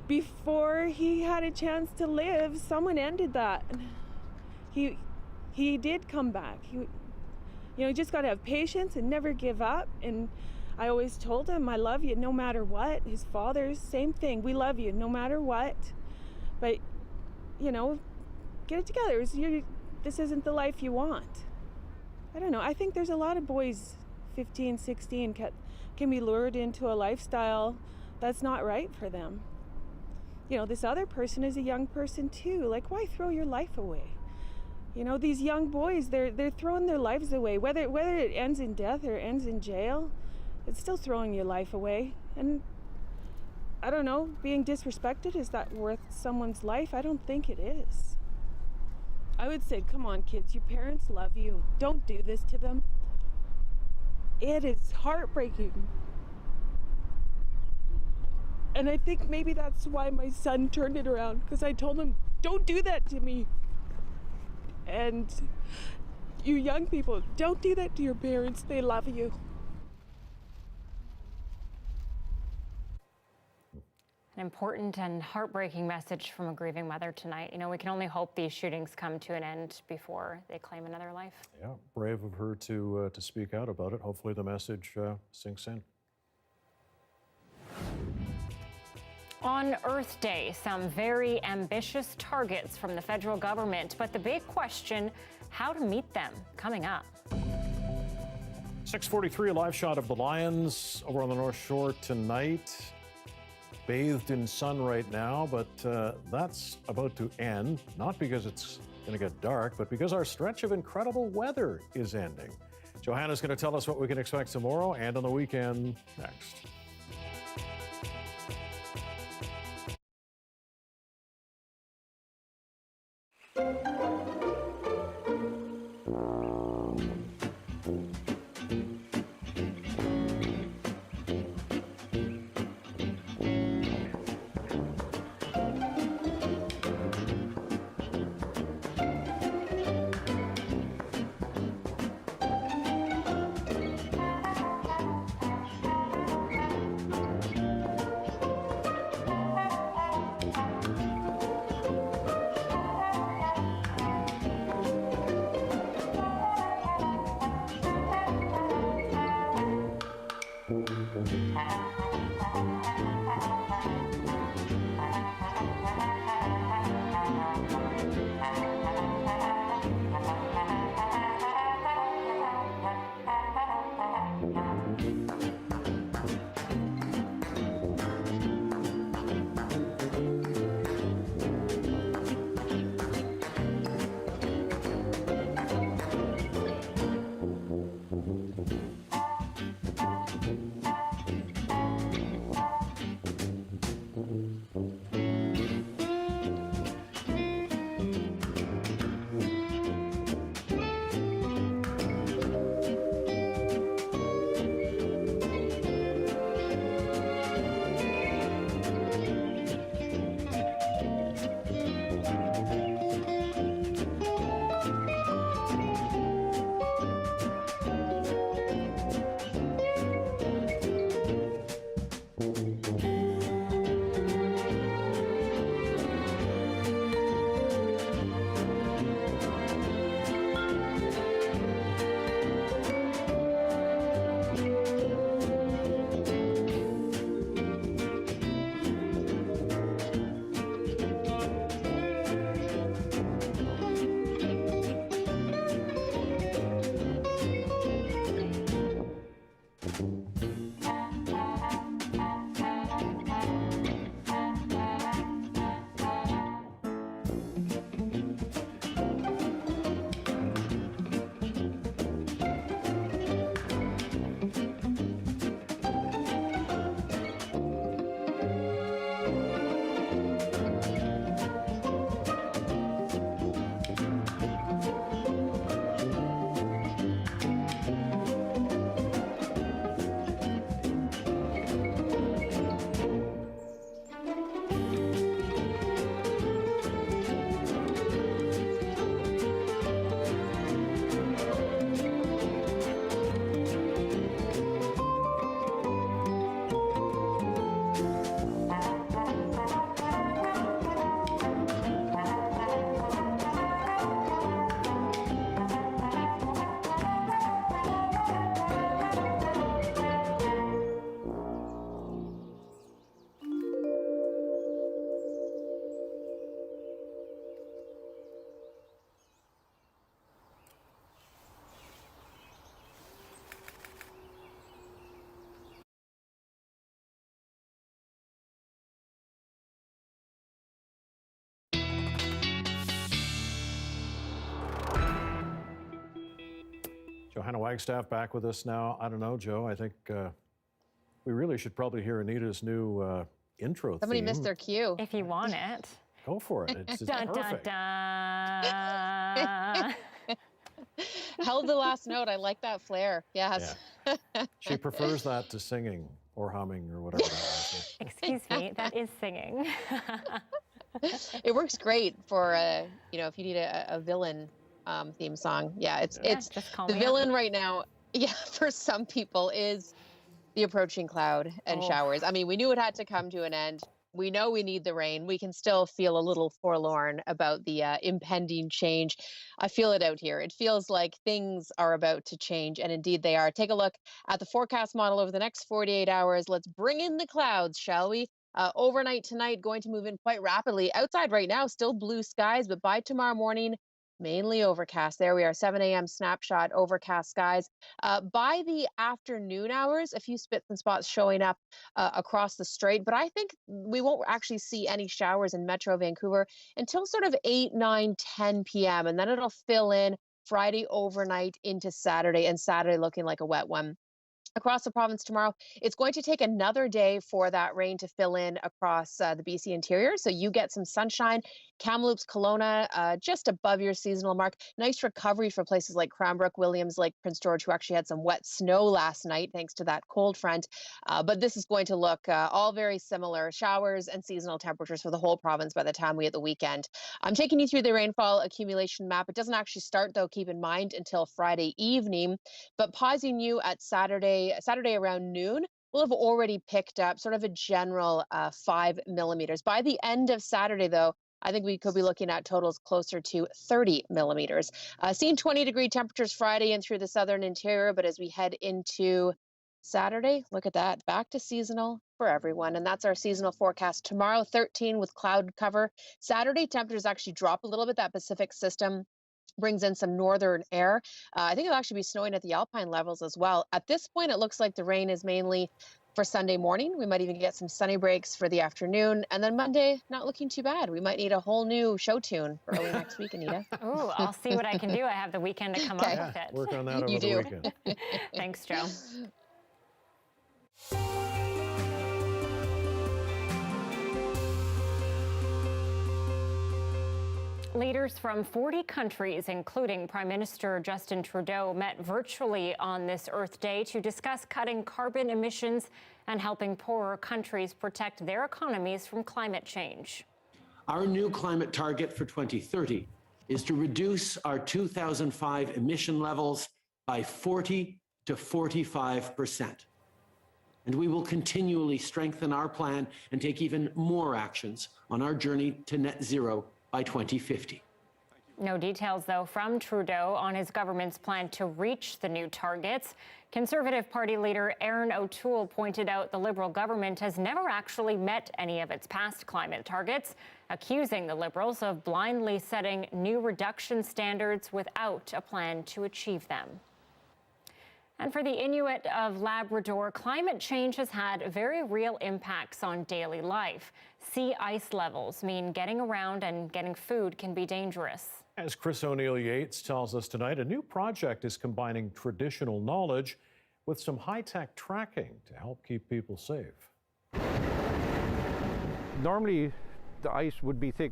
Before he had a chance to live, someone ended that. He did come back. You just got to have patience and never give up. And I always told him, I love you no matter what. His father's, same thing. We love you no matter what. But, get it together. This isn't the life you want. I don't know. I think there's a lot of boys, 15, 16, can be lured into a lifestyle that's not right for them. This other person is a young person too. Like, why throw your life away? These young boys, they're throwing their lives away. Whether it ends in death or ends in jail, it's still throwing your life away. And I don't know, being disrespected, is that worth someone's life? I don't think it is. I would say, come on, kids, your parents love you. Don't do this to them. It is heartbreaking. And I think maybe that's why my son turned it around, because I told him, don't do that to me. And you young people, don't do that to your parents. They love you. An important and heartbreaking message from a grieving mother tonight. We can only hope these shootings come to an end before they claim another life. Yeah, brave of her to speak out about it. Hopefully the message sinks in. On Earth Day, some very ambitious targets from the federal government, but the big question, how to meet them, coming up. 6:43, a live shot of the Lions over on the North Shore tonight. Bathed in sun right now, but that's about to end, not because it's going to get dark, but because our stretch of incredible weather is ending. Johanna's going to tell us what we can expect tomorrow and on the weekend next. Johanna Wagstaffe back with us now. I don't know, Joe, I think we really should probably hear Anita's new intro Somebody theme. missed their cue. If you want it. Go for it. It's Dun, dun, perfect. dun. Held the last note. I like that flair. Yes. Yeah. She prefers that to singing or humming or whatever that is. Excuse me, that is singing. It works great for if you need a villain theme song. Yeah, it's just call the me villain up. right now. Yeah, for some people is the approaching cloud and showers. I mean, we knew it had to come to an end. We know we need the rain. We can still feel a little forlorn about the impending change. I feel it out here. It feels like things are about to change, and indeed they are. Take a look at the forecast model over the next 48 hours. Let's bring in the clouds, shall we? Overnight tonight, going to move in quite rapidly. Outside right now, still blue skies, but by tomorrow morning, mainly overcast. There we are, 7 a.m. snapshot, overcast skies. By the afternoon hours, a few spits and spots showing up across the strait, but I think we won't actually see any showers in Metro Vancouver until sort of 8, 9, 10 p.m. And then it'll fill in Friday overnight into Saturday, and Saturday looking like a wet one. Across the province tomorrow, it's going to take another day for that rain to fill in across the BC interior. So you get some sunshine. Kamloops, Kelowna, just above your seasonal mark. Nice recovery for places like Cranbrook, Williams Lake, Prince George, who actually had some wet snow last night thanks to that cold front. But this is going to look all very similar. Showers and seasonal temperatures for the whole province by the time we hit the weekend. I'm taking you through the rainfall accumulation map. It doesn't actually start, though, keep in mind, until Friday evening. But pausing you at Saturday around noon, we'll have already picked up sort of a general 5 millimeters. By the end of Saturday, though, I think we could be looking at totals closer to 30 millimeters. Seeing 20-degree temperatures Friday and through the southern interior, but as we head into Saturday, look at that, back to seasonal for everyone. And that's our seasonal forecast. Tomorrow, 13 with cloud cover. Saturday, temperatures actually drop a little bit. That Pacific system brings in some northern air. I think it'll actually be snowing at the alpine levels as well. At this point, it looks like the rain is mainly for Sunday morning. We might even get some sunny breaks for the afternoon. And then Monday, not looking too bad. We might need a whole new show tune for early next week, Anita. Oh, I'll see what I can do. I have the weekend to come up with it. Work on that over the weekend. Thanks, Joe. Leaders from 40 countries, including Prime Minister Justin Trudeau, met virtually on this Earth Day to discuss cutting carbon emissions and helping poorer countries protect their economies from climate change. Our new climate target for 2030 is to reduce our 2005 emission levels by 40 to 45%. And we will continually strengthen our plan and take even more actions on our journey to net zero by 2050. No details, though, from Trudeau on his government's plan to reach the new targets. Conservative Party leader Erin O'Toole pointed out the Liberal government has never actually met any of its past climate targets, accusing the Liberals of blindly setting new reduction standards without a plan to achieve them. And for the Inuit of Labrador, climate change has had very real impacts on daily life. Sea ice levels mean getting around and getting food can be dangerous. As Chris O'Neill Yates tells us tonight, a new project is combining traditional knowledge with some high-tech tracking to help keep people safe. Normally, the ice would be thick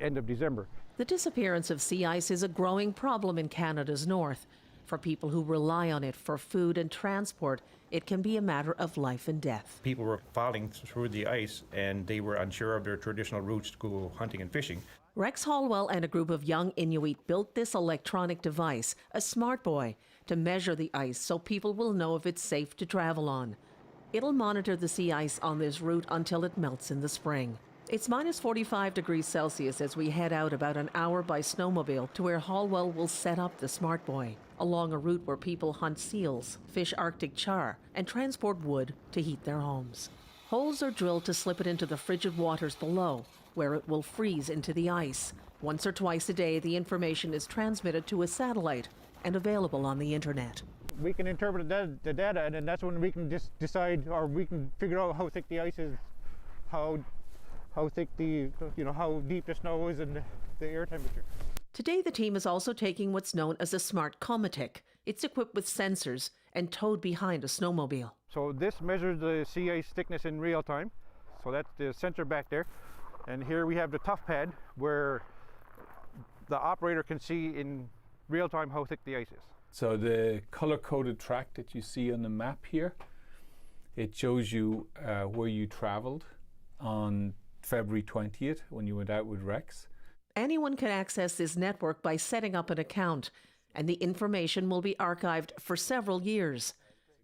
end of December. The disappearance of sea ice is a growing problem in Canada's north. For people who rely on it for food and transport, it can be a matter of life and death. People were falling through the ice and they were unsure of their traditional routes to go hunting and fishing. Rex Hallwell and a group of young Inuit built this electronic device, a smart buoy, to measure the ice so people will know if it's safe to travel on. It'll monitor the sea ice on this route until it melts in the spring. It's minus 45 degrees Celsius as we head out about an hour by snowmobile to where Hallwell will set up the smart buoy, along a route where people hunt seals, fish Arctic char, and transport wood to heat their homes. Holes are drilled to slip it into the frigid waters below, where it will freeze into the ice. Once or twice a day, the information is transmitted to a satellite and available on the internet. We can interpret the data, and then that's when we can just decide, or we can figure out how thick the ice is, how thick how deep the snow is, and the air temperature. Today, the team is also taking what's known as a smart comatic. It's equipped with sensors and towed behind a snowmobile. So this measures the sea ice thickness in real time. So that's the sensor back there. And here we have the tough pad where the operator can see in real time how thick the ice is. So the color-coded track that you see on the map here, it shows you where you traveled on February 20th when you went out with Rex. Anyone can access this network by setting up an account, and the information will be archived for several years.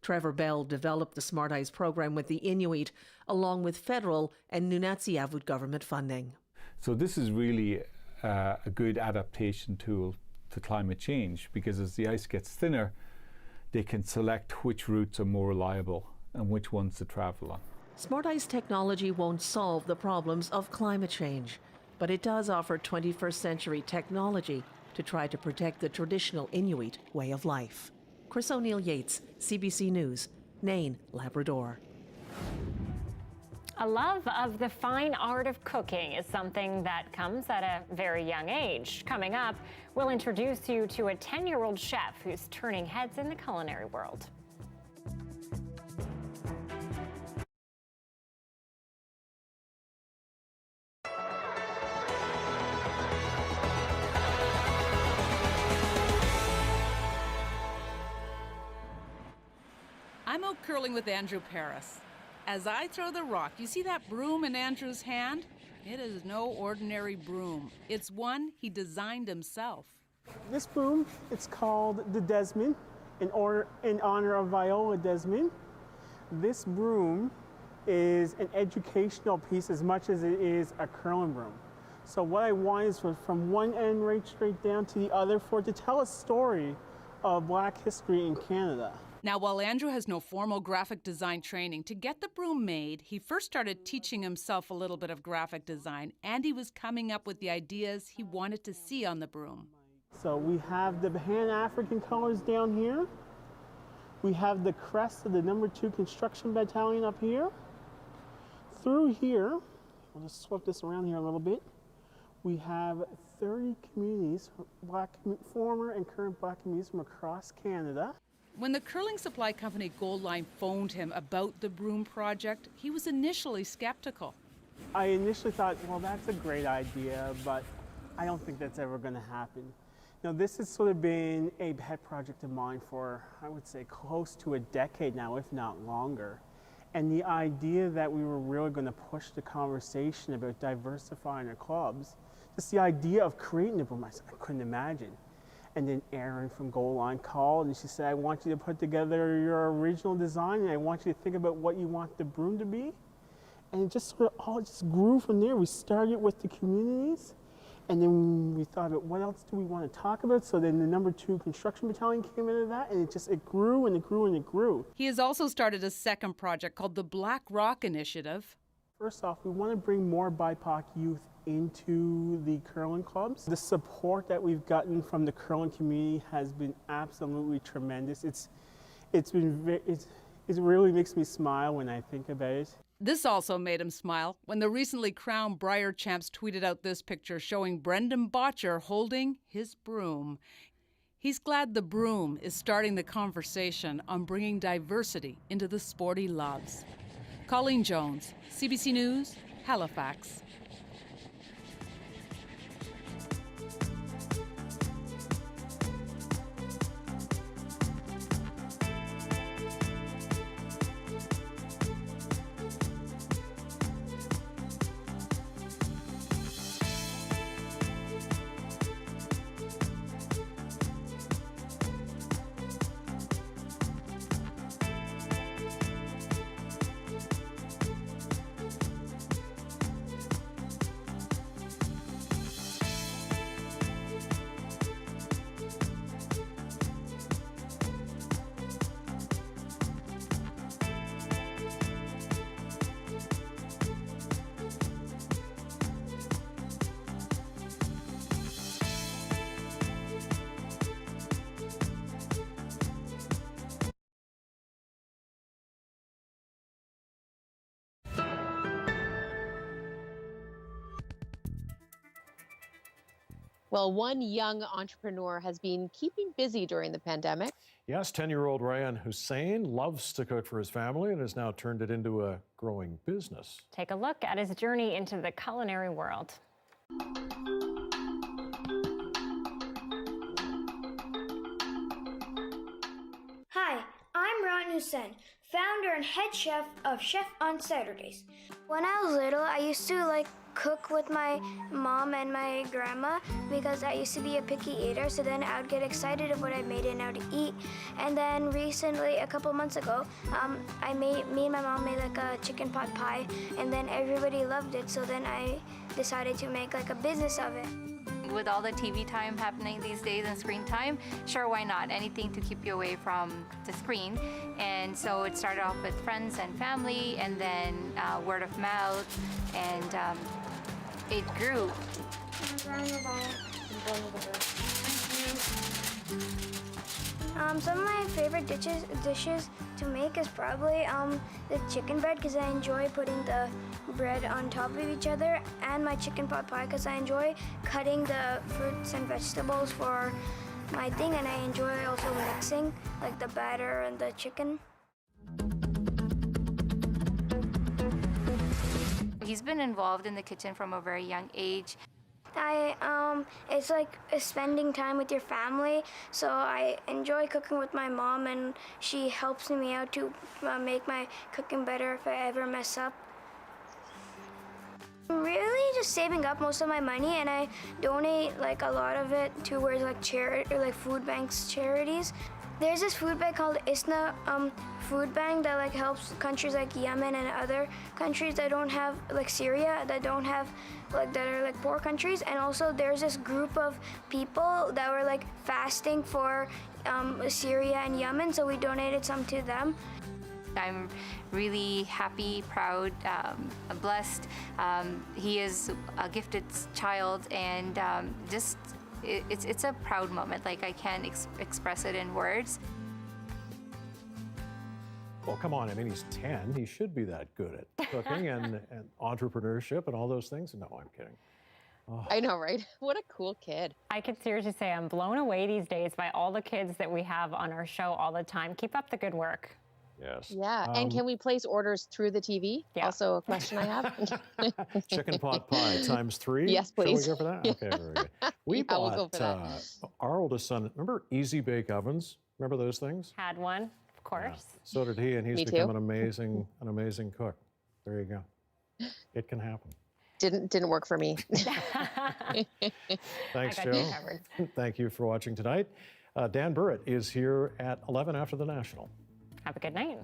Trevor Bell developed the Smart Ice program with the Inuit, along with federal and Nunatsiavut government funding. So this is really a good adaptation tool to climate change, because as the ice gets thinner, they can select which routes are more reliable and which ones to travel on. Smart Ice technology won't solve the problems of climate change, but it does offer 21st century technology to try to protect the traditional Inuit way of life. Chris O'Neill-Yates, CBC News, Nain, Labrador. A love of the fine art of cooking is something that comes at a very young age. Coming up, we'll introduce you to a 10-year-old chef who's turning heads in the culinary world. I'm out curling with Andrew Paris. As I throw the rock, you see that broom in Andrew's hand? It is no ordinary broom. It's one he designed himself. This broom, it's called the Desmond, in honor of Viola Desmond. This broom is an educational piece as much as it is a curling broom. So what I want is from one end right straight down to the other for it to tell a story of Black history in Canada. Now, while Andrew has no formal graphic design training, to get the broom made, he first started teaching himself a little bit of graphic design, and he was coming up with the ideas he wanted to see on the broom. So we have the Pan-African colors down here. We have the crest of the No. 2 Construction Battalion up here. Through here, we'll just swap this around here a little bit. We have 30 communities, former and current Black communities from across Canada. When the curling supply company Goldline phoned him about the broom project, he was initially skeptical. I initially thought, well, that's a great idea, but I don't think that's ever going to happen. Now, this has sort of been a pet project of mine for, I would say, close to a decade now, if not longer. And the idea that we were really going to push the conversation about diversifying our clubs, just the idea of creating a broom, I couldn't imagine. And then Erin from Goldline called and she said, I want you to put together your original design and I want you to think about what you want the broom to be. And it just sort of all just grew from there. We started with the communities and then we thought about what else do we want to talk about. So then the No. 2 Construction Battalion came into that and it grew and it grew and it grew. He has also started a second project called the Black Rock Initiative. First off, we want to bring more BIPOC youth into the curling clubs. The support that we've gotten from the curling community has been absolutely tremendous. It really makes me smile when I think about it. This also made him smile when the recently crowned Brier champs tweeted out this picture showing Brendan Botcher holding his broom. He's glad the broom is starting the conversation on bringing diversity into the sport he loves. Colleen Jones, CBC News, Halifax. Well, one young entrepreneur has been keeping busy during the pandemic. Yes, 10-year-old Ryan Hussein loves to cook for his family and has now turned it into a growing business. Take a look at his journey into the culinary world. Hi, I'm Ryan Hussein, founder and head chef of Chef on Saturdays. When I was little, I used to cook with my mom and my grandma because I used to be a picky eater, so then I would get excited of what I made and how to eat. And then recently, a couple months ago, me and my mom made a chicken pot pie, and then everybody loved it, so then I decided to make a business of it. With all the TV time happening these days and screen time, sure, why not? Anything to keep you away from the screen. And so it started off with friends and family, and then word of mouth, and it grew. Some of my favorite dishes to make is probably the chicken bread, because I enjoy putting the bread on top of each other, and my chicken pot pie because I enjoy cutting the fruits and vegetables for my thing, and I enjoy also mixing the batter and the chicken. He's been involved in the kitchen from a very young age. It's like spending time with your family, so I enjoy cooking with my mom, and she helps me out to make my cooking better if I ever mess up. I'm really just saving up most of my money, and I donate a lot of it towards charity or food banks charities. There's this food bank called ISNA food bank that helps countries like Yemen and other countries that don't have Syria, that don't have that are poor countries. And also there's this group of people that were fasting for Syria and Yemen, so we donated some to them. I'm really happy, proud, blessed. He is a gifted child, and it's a proud moment. I can't express it in words. Well, come on. I mean, he's 10. He should be that good at cooking and entrepreneurship and all those things. No, I'm kidding. Oh. I know, right? What a cool kid. I could seriously say I'm blown away these days by all the kids that we have on our show all the time. Keep up the good work. Yes. Yeah, and can we place orders through the TV? Yeah. Also a question I have. Chicken pot pie ×3? Yes, please. Shall we go for that? Okay, very good. We bought, we'll go for that. Our oldest son, remember Easy Bake Ovens? Remember those things? Had one, of course. Yeah. So did he, and he's Me become too. an amazing cook. There you go. It can happen. Didn't work for me. Thanks, Joe. Thank you for watching tonight. Dan Burritt is here at 11 after the National. Have a good night.